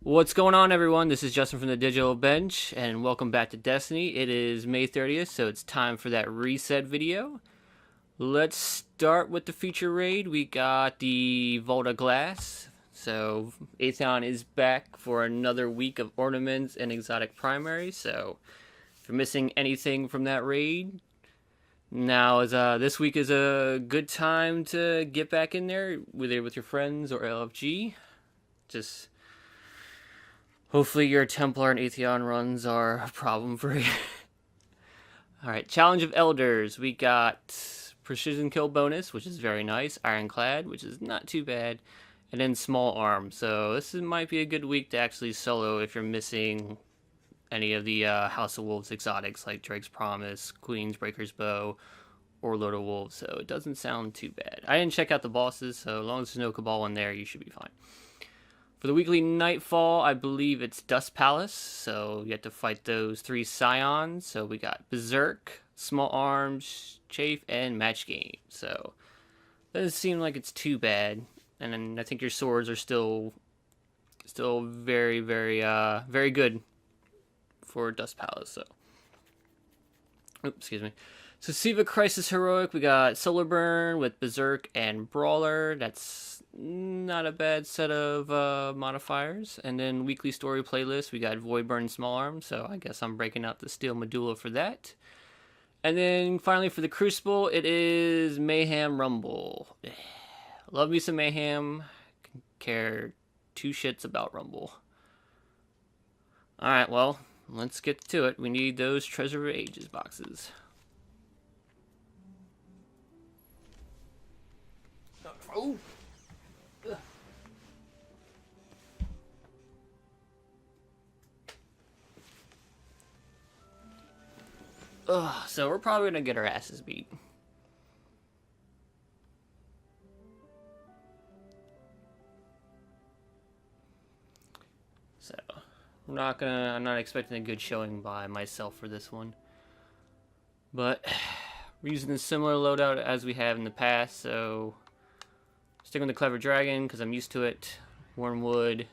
What's going on, everyone? This is Justin from the Digital Bench, and welcome back to Destiny. It is May 30th, so it's time for that reset video. Let's start with the feature raid. We got the Vault of Glass. So, Atheon is back for another week of ornaments and exotic primaries. So, if you're missing anything from that raid, now this week is a good time to get back in there, whether with your friends or LFG. Just hopefully your Templar and Atheon runs are a problem for you. Alright, Challenge of Elders. We got Precision Kill bonus, which is very nice. Ironclad, which is not too bad. And then Small Arm. So this might be a good week to actually solo if you're missing any of the House of Wolves exotics like Drake's Promise, Queen's Breaker's Bow, or Lord of Wolves. So it doesn't sound too bad. I didn't check out the bosses, so as long as there's no Cabal in there, you should be fine. For the weekly Nightfall, I believe it's Dust Palace, so you have to fight those 3 Scions. So we got Berserk, Small Arms, Chaff, and Match Game. So doesn't seem like it's too bad. And then I think your swords are still very, very good for Dust Palace. So, oops, excuse me. So Siva Crisis Heroic, we got Solar Burn with Berserk and Brawler. That's not a bad set of modifiers. And then weekly story playlist, we got Void Burn and Small Arms. So I guess I'm breaking out the Steel Medulla for that. And then finally for the Crucible, it is Mayhem Rumble. Love me some Mayhem. Care 2 shits about Rumble. Alright, well, let's get to it. We need those Treasure of Ages boxes. Oh! Ugh, so we're probably gonna get our asses beat. So, I'm not expecting a good showing by myself for this one. But, we're using a similar loadout as we have in the past, so sticking with the Clever Dragon, because I'm used to it, Wormwood,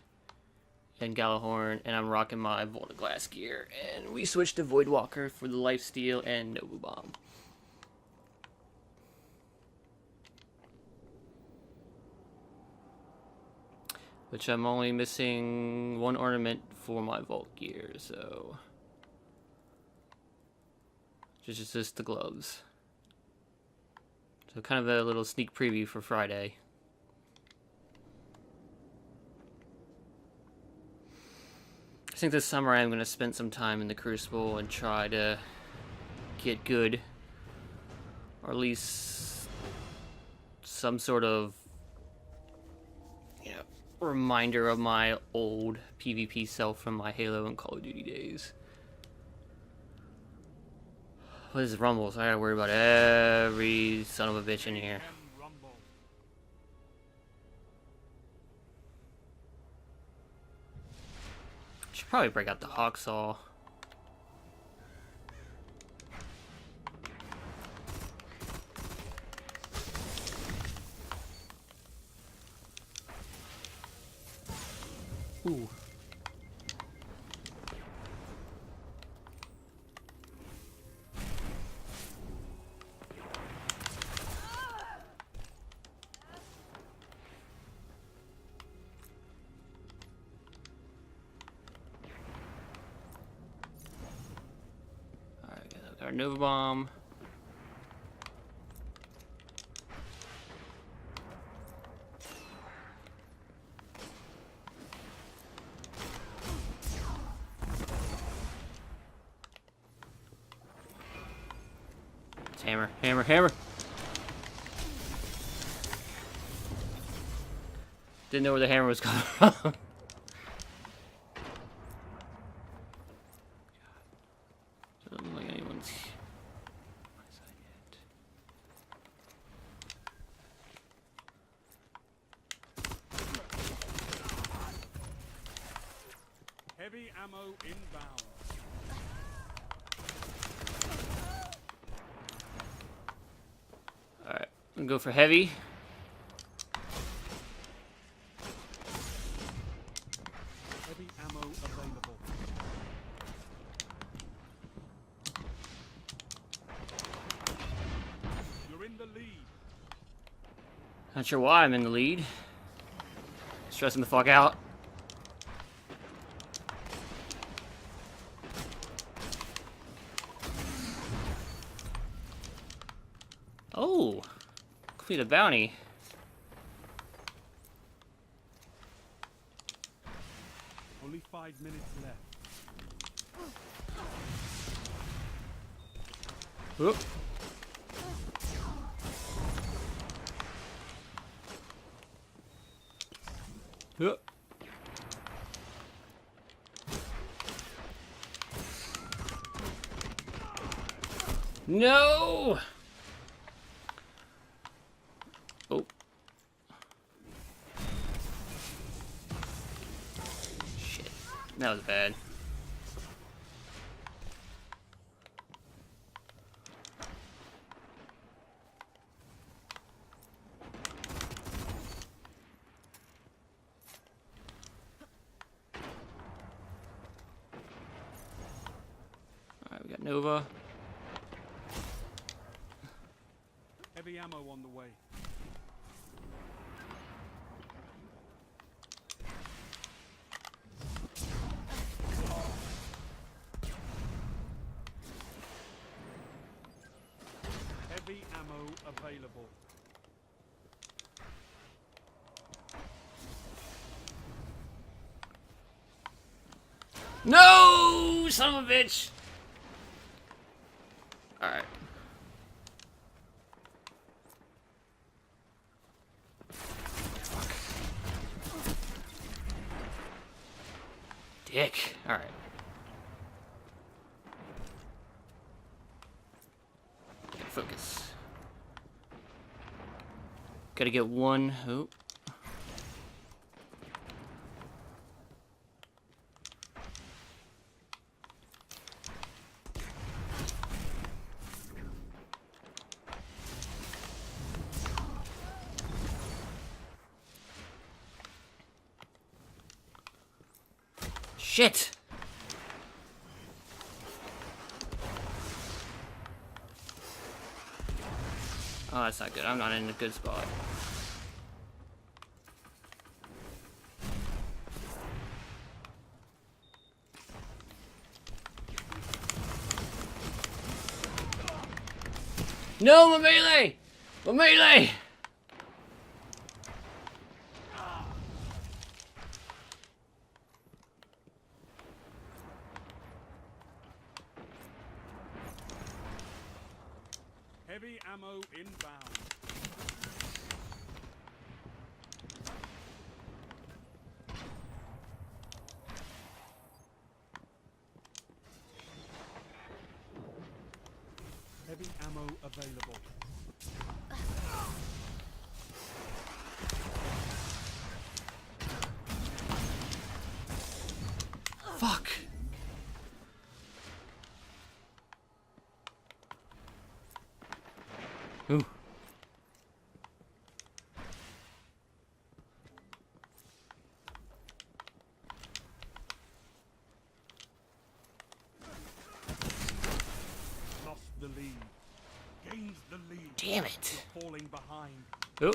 and Galahorn, and I'm rocking my Vault of Glass gear. And we switched to Voidwalker for the Lifesteal and Nobu Bomb. Which I'm only missing 1 ornament for my Vault gear, so just the gloves. So kind of a little sneak preview for Friday. I think this summer I'm going to spend some time in the Crucible and try to get good, or at least some sort of reminder of my old PvP self from my Halo and Call of Duty days. What is Rumble? So I gotta worry about every son of a bitch in here. Should probably break out the Hawksaw. Ooh. Alright, got our Nova Bomb. Hammer, hammer, hammer. Didn't know where the hammer was coming from. Doesn't look like anyone's on my side yet. Heavy ammo inbound. Alright, I'm gonna go for heavy. Heavy ammo available. You're in the lead. Not sure why I'm in the lead. Stressing the fuck out. Oh, complete a bounty. Only 5 minutes left. Whoop. Whoop. No! Oh. Shit. That was bad. Alright, we got Nova. Heavy ammo on the way. Heavy ammo available. No! Son of a bitch! Alright. Dick. Alright. Focus. Gotta get one. Oh. Shit! Oh, that's not good. I'm not in a good spot. No, my melee! My melee! Heavy ammo inbound. Heavy ammo available. Fuck. Ooh. Lost the lead. Gains the lead. Damn it. You're falling behind. Oh.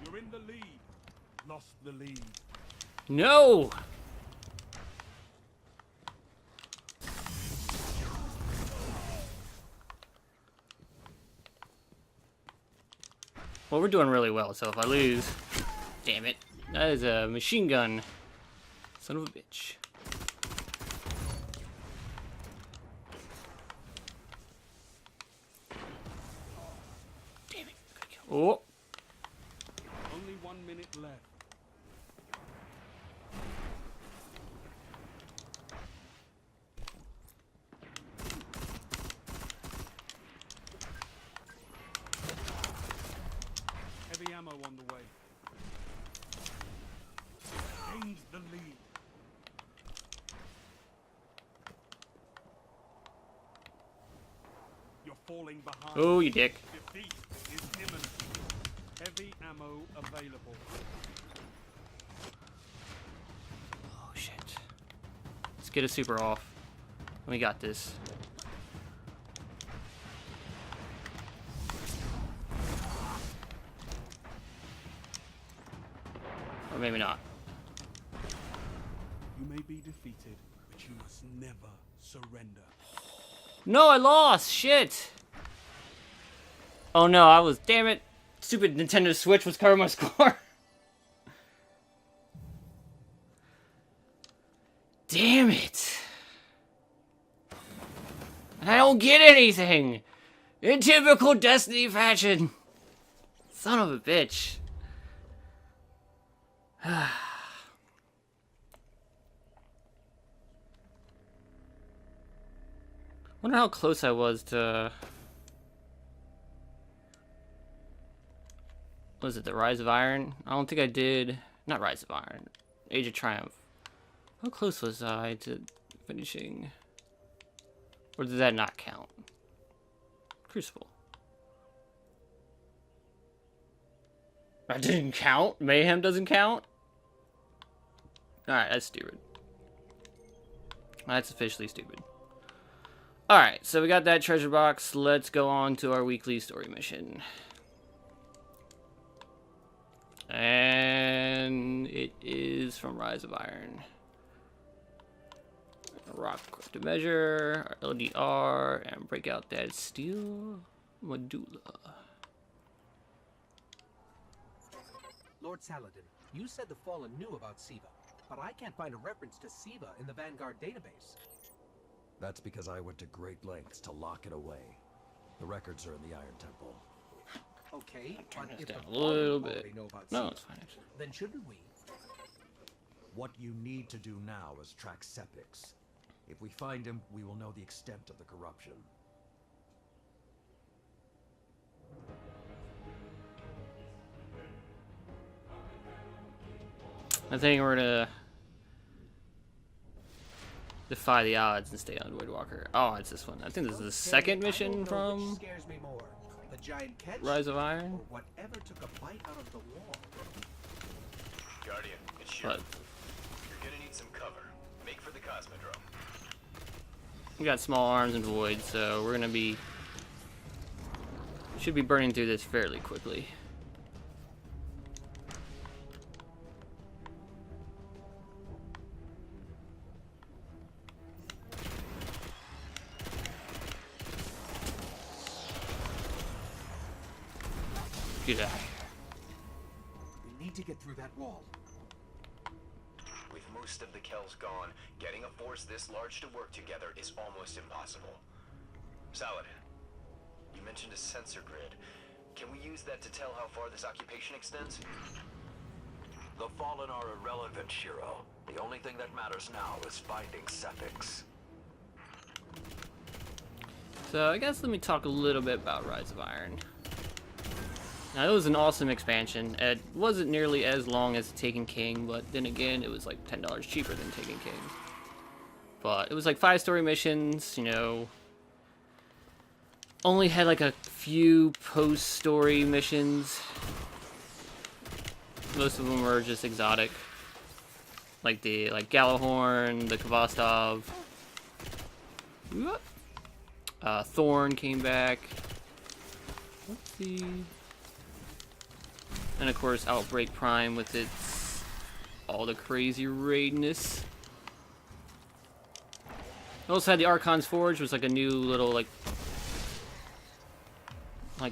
You're in the lead. Lost the lead. No! Well, we're doing really well, so if I lose... Damn it. That is a machine gun. Son of a bitch. Damn it. Oh. Only 1 minute left. Heavy ammo on the way. Gains the lead. You're falling behind. Oh, you dick. Defeat is imminent. Heavy ammo available. Oh shit. Let's get a super off. We got this. Or maybe not. You may be defeated, but you must never surrender. No, I lost! Shit! Oh no, I was... Damn it! Stupid Nintendo Switch was covering my score. Damn it! I don't get anything! In typical Destiny fashion! Son of a bitch. Wonder how close I was to... Was it the Rise of Iron? I don't think I did... Not Rise of Iron. Age of Triumph. How close was I to finishing? Or did that not count? Crucible. That didn't count? Mayhem doesn't count? Alright, that's stupid. That's officially stupid. Alright, so we got that treasure box. Let's go on to our weekly story mission. And it is from Rise of Iron. Rock to measure, our LDR, and break out that steel medulla. Lord Saladin, you said the Fallen knew about Siva, but I can't find a reference to Siva in the Vanguard database. That's because I went to great lengths to lock it away. The records are in the Iron Temple. Okay, Turn but this if the down a Fallen little already bit. know about No, Siva, it's fine. Actually. then shouldn't we? What you need to do now is track Sepix. If we find him, we will know the extent of the corruption. I think we're gonna defy the odds and stay on Void Walker. Oh, it's this one. I think this is the second mission from Scares me more, the giant catch Rise of Iron. or whatever took a bite out of the wall. Guardian, it's Shiro. But You're gonna need some cover. Make for the Cosmodrome. we got small arms and void, so we're gonna be should be burning through this fairly quickly. Get out of here. We need to get through that wall. With most of the Kells gone, getting a force this large to work together is almost impossible. Saladin, you mentioned a sensor grid. Can we use that to tell how far this occupation extends? The Fallen are irrelevant, Shiro. The only thing that matters now is finding Sepix. So I guess let me talk a little bit about Rise of Iron. Now it was an awesome expansion. It wasn't nearly as long as Taken King, but then again it was like $10 cheaper than Taken King. But it was like 5 story missions, you know. Only had like a few post-story missions. Most of them were just exotic. Like the Galahorn, the Kvastov. Thorn came back. Let's see. And of course Outbreak Prime with its all the crazy raidness. I also had the Archon's Forge, which was like a new little like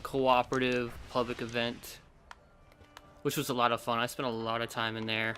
cooperative public event, which was a lot of fun. I spent a lot of time in there.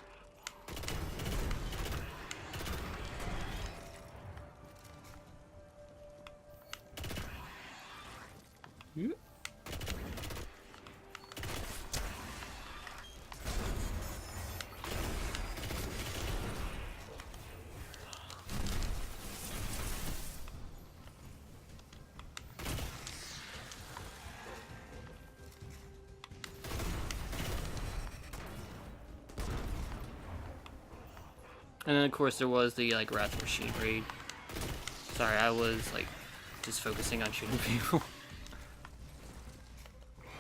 And then of course there was the Wrath Machine raid. Sorry, I was just focusing on shooting people.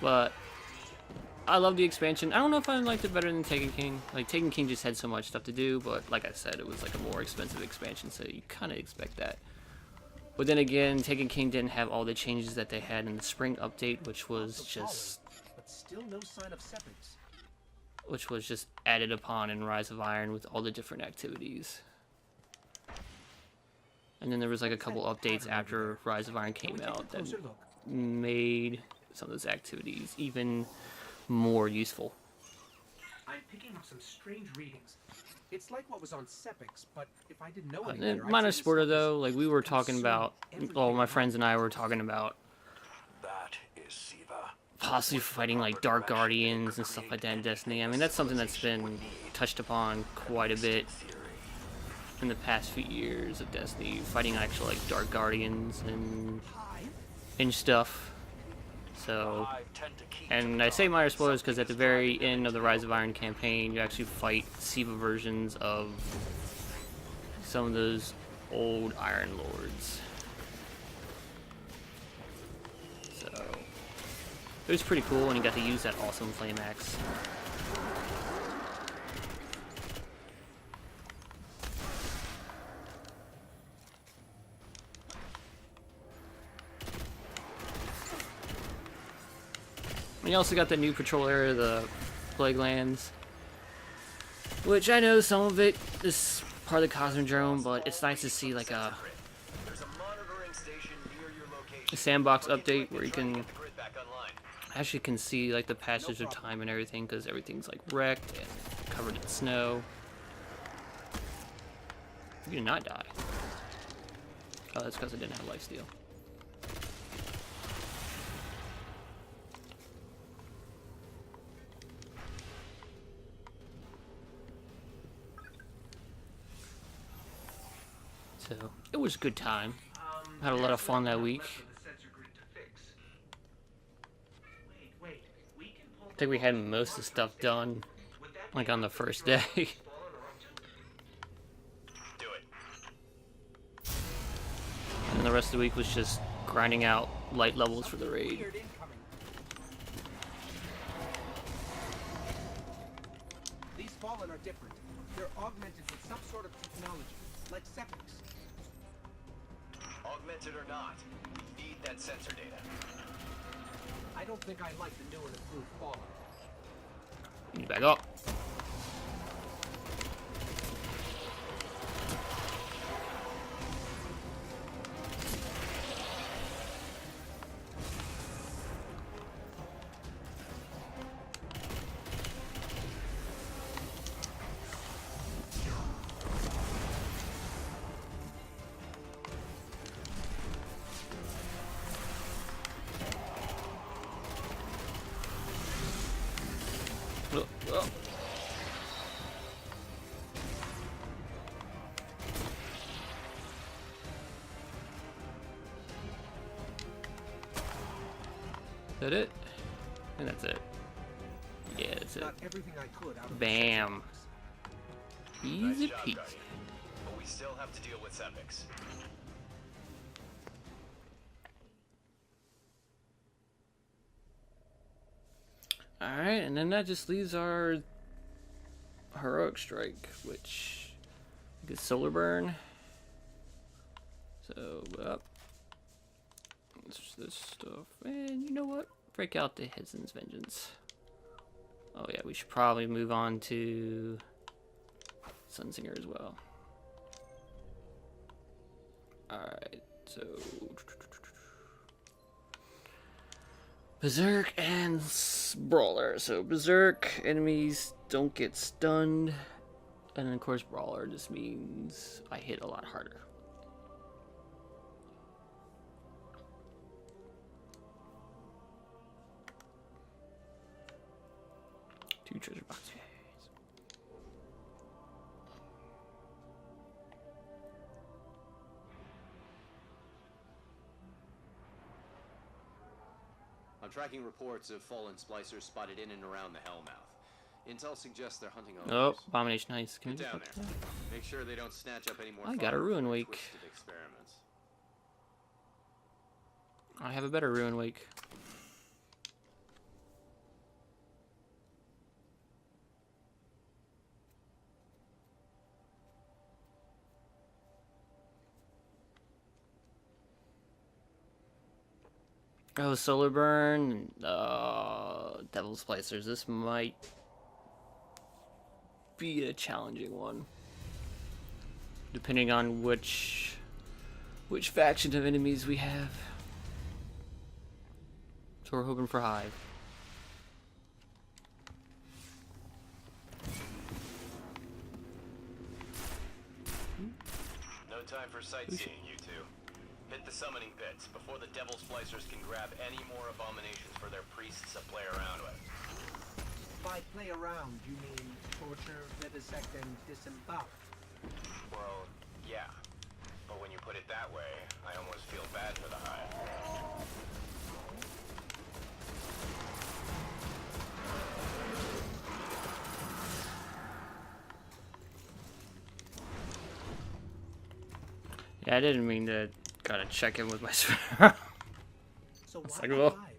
But I love the expansion. I don't know if I liked it better than Taken King. Like, Taken King just had so much stuff to do, but like I said, it was like a more expensive expansion, so you kind of expect that. But then again, Taken King didn't have all the changes that they had in the spring update, which was just... But still no sign of Sepix. which was just added upon in Rise of Iron with all the different activities. And then there was like a couple updates after Rise of Iron came out that made some of those activities even more useful. I'm picking up some strange readings. It's like what was on Sepix, but if I didn't know any And better, I'd minor say spoiler Sepix though, like we were talking consumed about, well, everything my around friends and I were talking about That is Siva. possibly fighting like Dark Guardians and stuff like that in Destiny. I mean, that's something that's been touched upon quite a bit in the past few years of Destiny, fighting actual like Dark Guardians and stuff. So, and I say minor spoilers because at the very end of the Rise of Iron campaign, you actually fight Siva versions of some of those old Iron Lords. So, it was pretty cool, and you got to use that awesome flame axe. And you also got the new patrol area, the Plague Lands, which I know some of it is part of the Cosmodrome, but it's nice to see like a sandbox update where you can actually can see like the passage of time and everything, because everything's like wrecked and covered in snow. You did not die. Oh, that's because I didn't have lifesteal. So, it was a good time. Had a lot of fun that week. I think we had most of the stuff done, like on the first day. Do it. And the rest of the week was just grinding out light levels for the raid. Weird incoming. These Fallen are different. They're augmented with some sort of technology, like Sepix. Augmented or not, you need that sensor data. I don't think I like the new and improved Fallen. You back up. Oh. Is that it? I think that's it. Yeah, that's it. Got everything I could out of Bam. Easy Nice job, peasy. Guardian. But we still have to deal with Sepix. Alright, and then that just leaves our heroic strike, which gets solar burn. So, up. This stuff. And you know what? Break out the Hedson's Vengeance. Oh yeah, we should probably move on to Sunsinger as well. Alright, so Berserk and Brawler. So Berserk, enemies don't get stunned. And then of course Brawler just means I hit a lot harder. Two treasure boxes. I'm tracking reports of fallen splicers spotted in and around the Hellmouth. Intel suggests they're hunting owners. Oh, Abomination Heist. Can Get you down just there. Make sure they don't snatch up any more. I got a Ruin Wake. twisted experiments. I have a better Ruin Wake. Oh, Solar Burn, Devil Splicers. This might be a challenging one, depending on which faction of enemies we have. So we're hoping for Hive. No time for sightseeing, you two. Hit the summoning pits before the Devil Splicers can grab any more abominations for their priests to play around with. By play around, you mean torture, vivisect, and disembowel? Well, yeah. But when you put it that way, I almost feel bad for the Hive. Yeah, I didn't mean to gotta check in with my So why like, not well. Hive?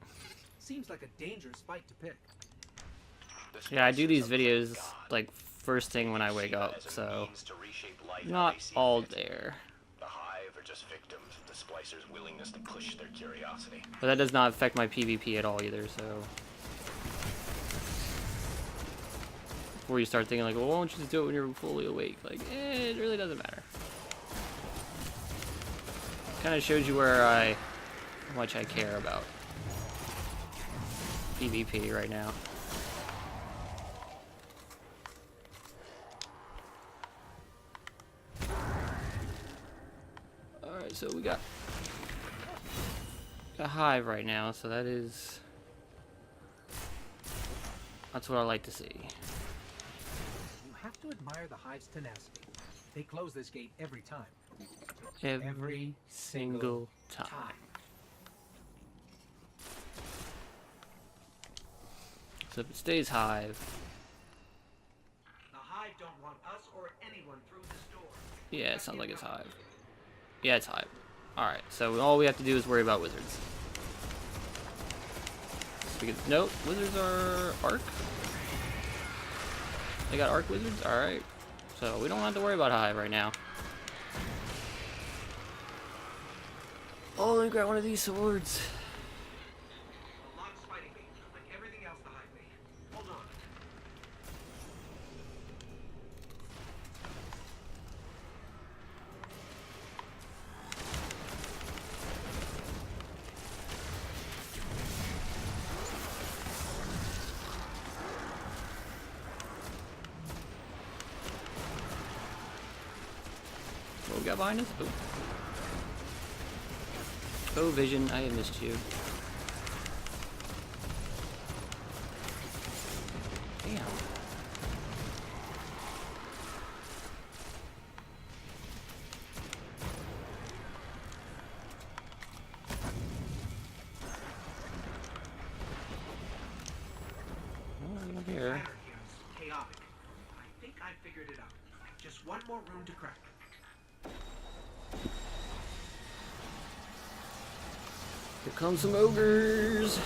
Seems like a dangerous fight to pick. Yeah, I do these videos like first thing when I wake up, so not all there. The Hive are just victims of the Splicers' willingness to push their curiosity. But that does not affect my PvP at all either, so... Before you start thinking like, well, why don't you just do it when you're fully awake? Like, it really doesn't matter. Kind of shows you how much I care about PvP right now. Alright, so we got a Hive right now, so that's what I like to see. You have to admire the Hive's tenacity. They close this gate every time. Every single time. So if it stays Hive, The Hive don't want us or anyone through this door. yeah, it sounds like it's Hive. Yeah, it's Hive. Alright, so all we have to do is worry about wizards. Because, nope, wizards are Arc. They got Arc wizards? Alright. So we don't have to worry about Hive right now. Oh, let me grab one of these swords. The lock's fighting me, like everything else behind me. Hold on. What we got behind us? Oh. Oh, Vision, I have missed you. Damn. Oh, here. Ladder here is chaotic. I think I figured it out. Just one more room to crack. Here come some ogres.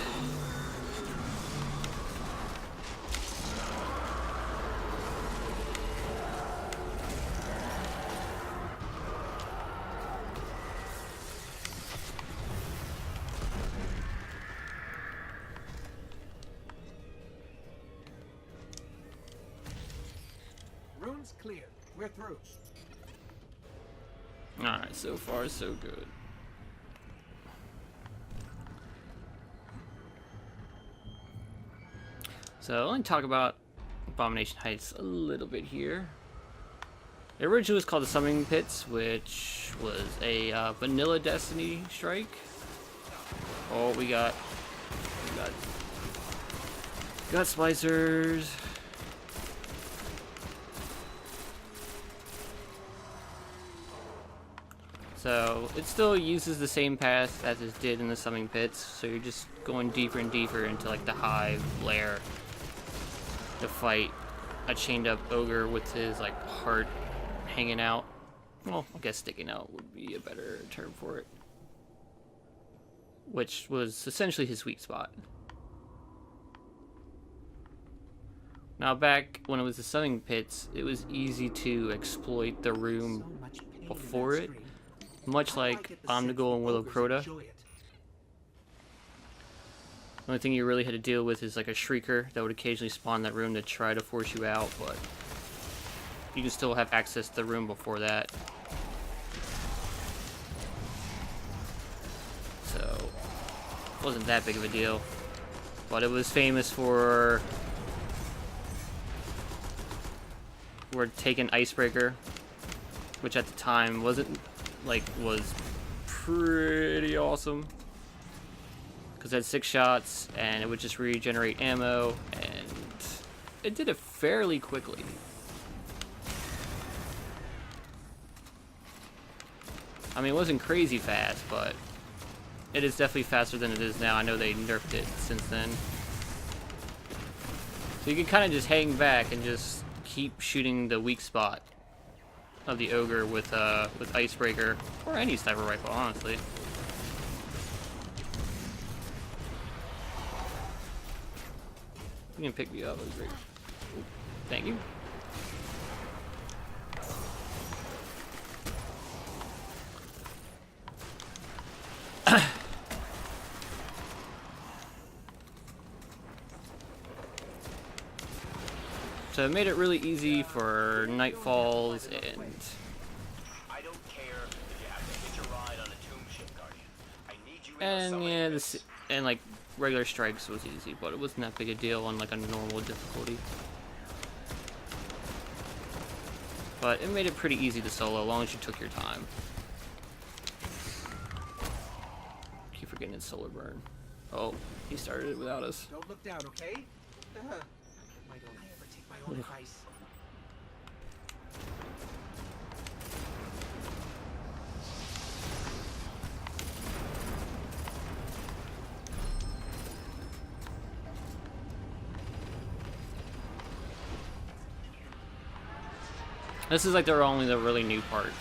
Room's clear. We're through. Alright, so far so good. So let me talk about Abomination Heights a little bit here. It originally was called the Summoning Pits, which was a vanilla Destiny strike. Oh, we got Splicers. So it still uses the same path as it did in the Summoning Pits. So you're just going deeper and deeper into like the Hive lair to fight a chained up ogre with his like heart hanging out. Well, I guess sticking out would be a better term for it. Which was essentially his weak spot. Now back when it was the Summoning Pits, it was easy to exploit the room So much pain in before that it. stream. Much How do I like get the sense Omnigul and the Willow ogres Crota. enjoy it? The only thing you really had to deal with is like a shrieker that would occasionally spawn in that room to try to force you out, but you can still have access to the room before that. So, it wasn't that big of a deal. But it was famous for taking Icebreaker, which at the time was pretty awesome. Because it had 6 shots, and it would just regenerate ammo, and it did it fairly quickly. I mean, it wasn't crazy fast, but it is definitely faster than it is now. I know they nerfed it since then. So you can kind of just hang back and just keep shooting the weak spot of the ogre with Icebreaker, or any sniper rifle, honestly. You can pick me up. That's great. Ooh, thank you. So it made it really easy for Nightfalls and I don't care if you have to hitch a ride on a tomb ship, Guardian. I need you in the and summoning yeah, pits. and like regular strikes was easy, but it wasn't that big a deal on like a normal difficulty. But it made it pretty easy to solo, as long as you took your time. Keep forgetting it's solar burn. Oh, he started it without us. Don't look down, okay? Why don't I ever take my own advice? This is like the really new part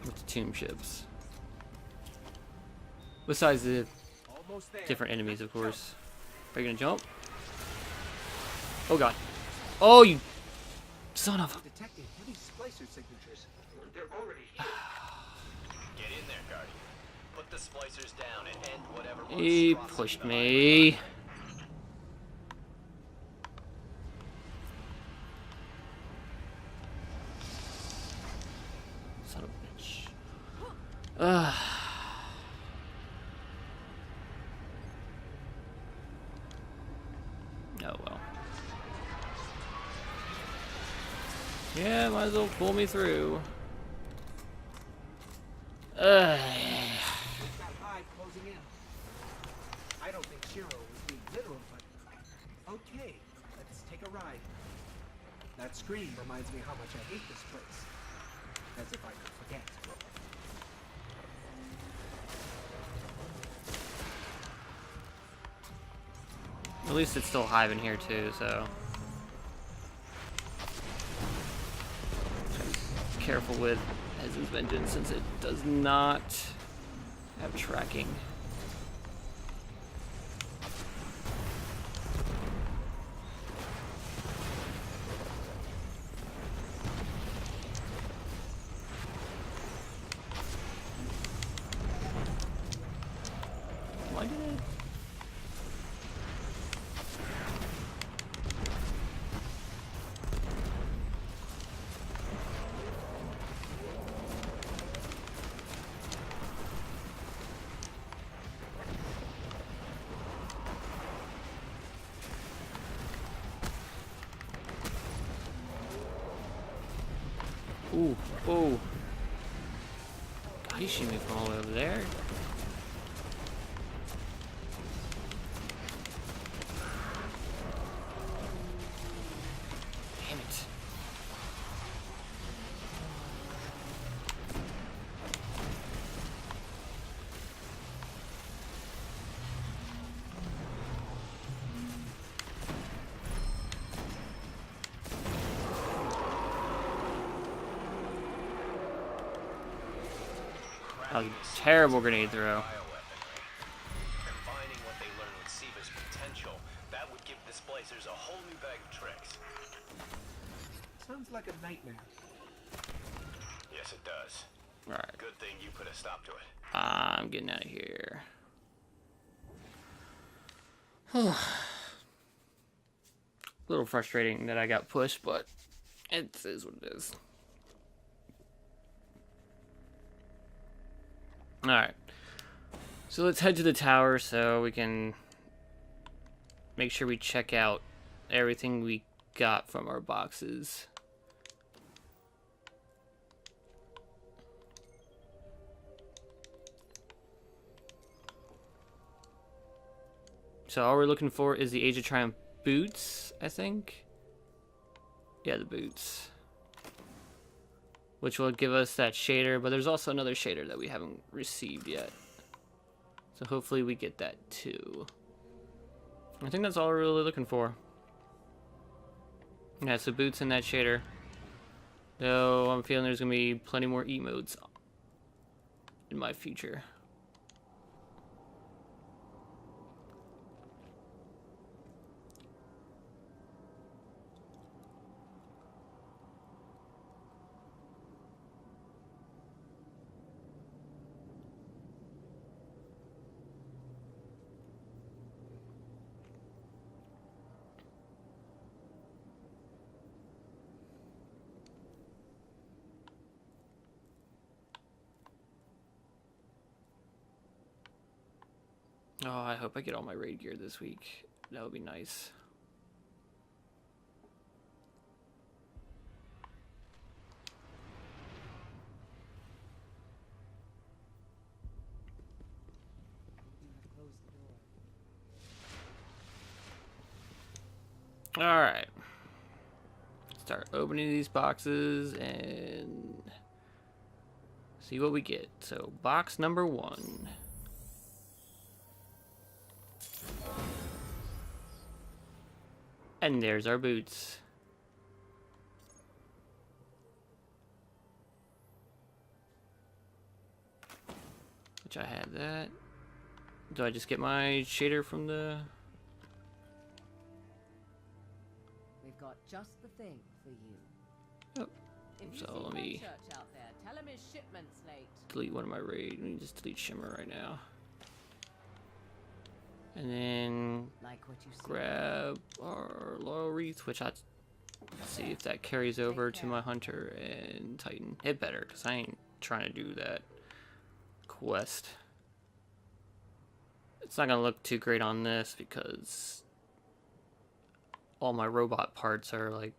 with the tomb ships. Besides the Almost there. different enemies, of course. Are you gonna jump? Oh god. Oh, you son of a... Detecting heavy splicer signatures. They're already here. Get in there, Guardian. Put the splicers down and end whatever He monstrosity pushed the me. Son of a bitch. Ugh. Oh well. Yeah, might as well pull me through. We've got Hive closing in. I don't think Shiro was being literal, but okay, let's take a ride. That scream reminds me how much I hate this place. As if I could forget. At least it's still Hive in here too, so careful with Hez's Vengeance since it does not have tracking. Why did it? Ooh, oh. God, he's shooting me from all the way over there. Damn it. That was a terrible grenade throw. Combining what they learned with Siva's potential, that would give the splicers a whole new bag of tricks. Sounds like a nightmare. Yes, it does. Alright. Good thing you put a stop to it. I'm getting out of here. A little frustrating that I got pushed, but it is what it is. Alright. So let's head to the tower so we can make sure we check out everything we got from our boxes. So all we're looking for is the Age of Triumph boots, I think. Yeah, the boots. Which will give us that shader, but there's also another shader that we haven't received yet. So hopefully we get that too. I think that's all we're really looking for. Yeah, so boots and that shader. Though I'm feeling there's going to be plenty more emotes in my future. Oh, I hope I get all my raid gear this week. That would be nice. Alright. Start opening these boxes and see what we get. So, box number 1. And there's our boots. Which I had that. Do I just get my shader from the... We've got just the thing for you. Oh. If you So see let me Church out there, tell him his shipment's late. delete one of my raid. Let me just delete Shimmer right now. And then Like what you see. grab our Laurel Wreath, which I'll see if that carries over to my Hunter and Titan. It better, because I ain't trying to do that quest. It's not going to look too great on this because all my robot parts are like,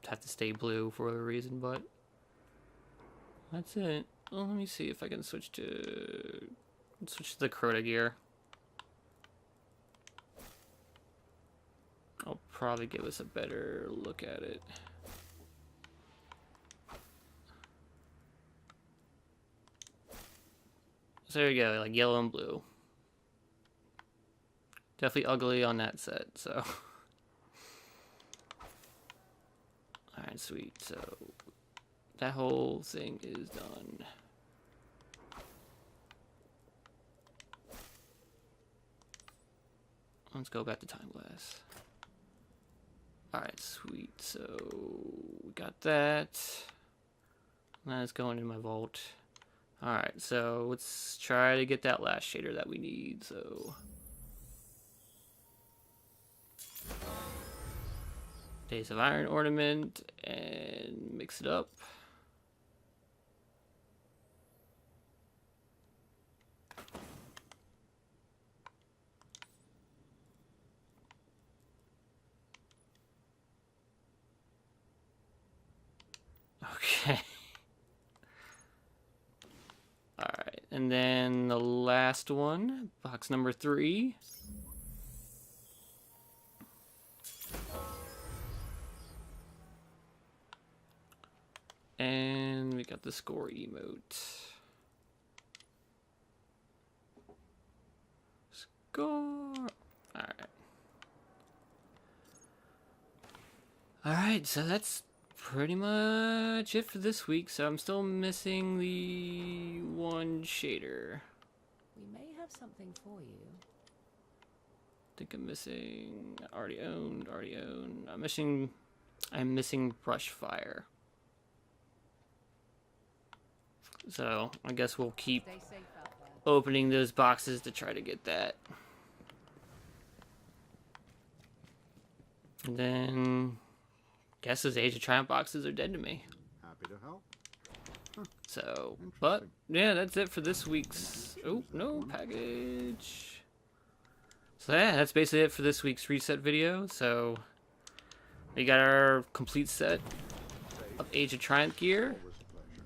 have to stay blue for whatever reason, but that's it. Well, let me see if I can switch to the Crota gear. I'll probably give us a better look at it. So there you go, like yellow and blue. Definitely ugly on that set, so. Alright, sweet. So that whole thing is done. Let's go back to Time Glass. Alright, sweet. So we got that. That's going in my vault. Alright, so let's try to get that last shader that we need. So Days of Iron ornament and mix it up. Okay. Alright, and then the last one, box number 3. And we got the score emote. Score! Alright. Alright, so that's pretty much it for this week. So I'm still missing the one shader. We may have something for you. I think I'm missing already owned. I'm missing brush fire. So I guess we'll keep Stay safe out there. opening those boxes to try to get that. And then guess those Age of Triumph boxes are dead to me. Happy to help. So, but yeah, that's it for this week's. Oh, no package. So yeah, that's basically it for this week's reset video. So we got our complete set of Age of Triumph gear, Always a pleasure.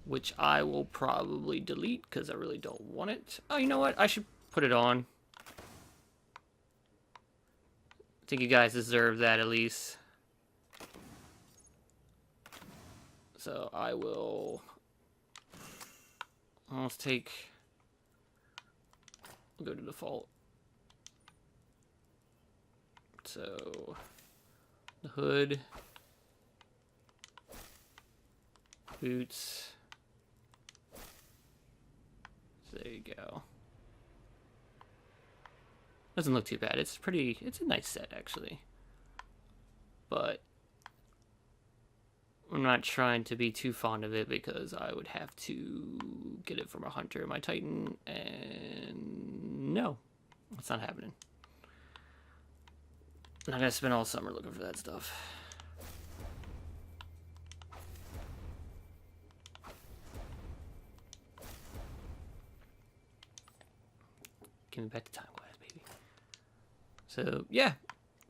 which I will probably delete because I really don't want it. Oh, you know what? I should put it on. I think you guys deserve that at least. So I will almost take. We'll go to default. So the hood, boots. So there you go. Doesn't look too bad. It's a nice set actually. But I'm not trying to be too fond of it because I would have to get it from a hunter in my Titan, and no, it's not happening. I'm not gonna spend all summer looking for that stuff. Give me back the time glass, baby. So yeah,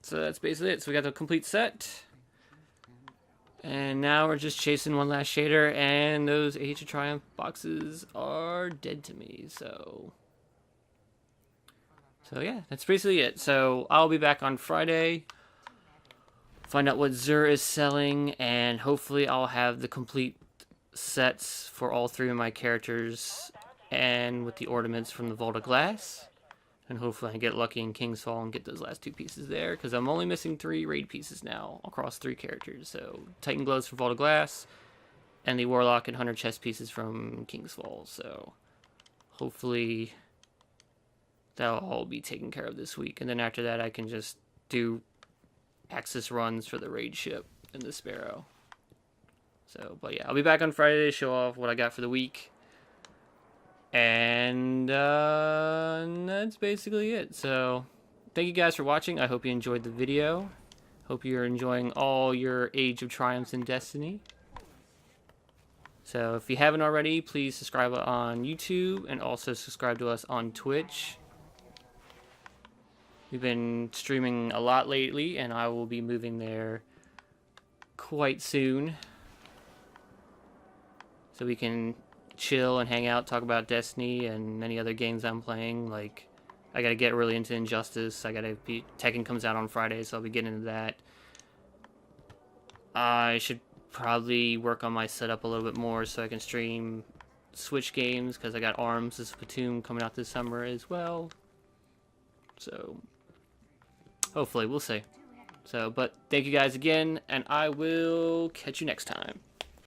so that's basically it. So we got the complete set. And now we're just chasing one last shader, and those Age of Triumph boxes are dead to me, so yeah, that's basically it. So I'll be back on Friday, find out what Zur is selling, and hopefully I'll have the complete sets for all three of my characters, and with the ornaments from the Vault of Glass. And hopefully I get lucky in King's Fall and get those last two pieces there, because I'm only missing 3 raid pieces now across 3 characters. So Titan Gloves from Vault of Glass, and the Warlock and Hunter chest pieces from King's Fall. So hopefully that'll all be taken care of this week. And then after that I can just do access runs for the raid ship and the Sparrow. So, but yeah, I'll be back on Friday to show off what I got for the week. And that's basically it. So thank you guys for watching. I hope you enjoyed the video. Hope you're enjoying all your Age of Triumphs in Destiny. So if you haven't already, please subscribe on YouTube and also subscribe to us on Twitch. We've been streaming a lot lately, and I will be moving there quite soon, so we can chill and hang out, talk about Destiny and any other games I'm playing. Like, I gotta get really into Injustice. Tekken comes out on Friday, so I'll be getting into that. I should probably work on my setup a little bit more so I can stream Switch games, because I got ARMS as Splatoon coming out this summer as well. So hopefully, we'll see. So, but thank you guys again, and I will catch you next time.